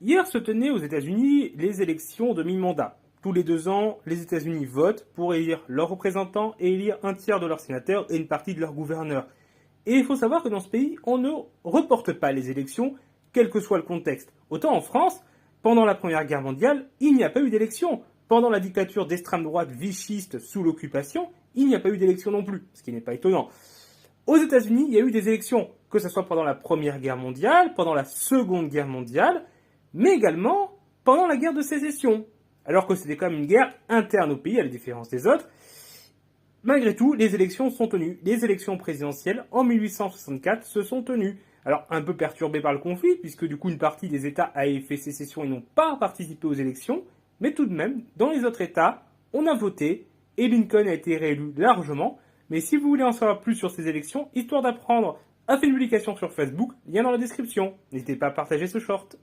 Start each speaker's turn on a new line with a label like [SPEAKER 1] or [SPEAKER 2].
[SPEAKER 1] Hier se tenaient aux États-Unis les élections de mi-mandat. Tous les 2 ans, les États-Unis votent pour élire leurs représentants et élire un tiers de leurs sénateurs et une partie de leurs gouverneurs. Et il faut savoir que dans ce pays, on ne reporte pas les élections, quel que soit le contexte. Autant en France, pendant la Première Guerre mondiale, il n'y a pas eu d'élection. Pendant la dictature d'extrême droite vichiste sous l'occupation, il n'y a pas eu d'élection non plus, ce qui n'est pas étonnant. Aux États-Unis, il y a eu des élections, que ce soit pendant la Première Guerre mondiale, pendant la Seconde Guerre mondiale, mais également pendant la guerre de sécession. Alors que c'était quand même une guerre interne au pays, à la différence des autres. Malgré tout, les élections sont tenues. Les élections présidentielles, en 1864, se sont tenues. Alors, un peu perturbées par le conflit, puisque du coup, une partie des États avaient fait sécession et n'ont pas participé aux élections. Mais tout de même, dans les autres États, on a voté, et Lincoln a été réélu largement. Mais si vous voulez en savoir plus sur ces élections, histoire d'apprendre, a fait une publication sur Facebook, lien dans la description. N'hésitez pas à partager ce short.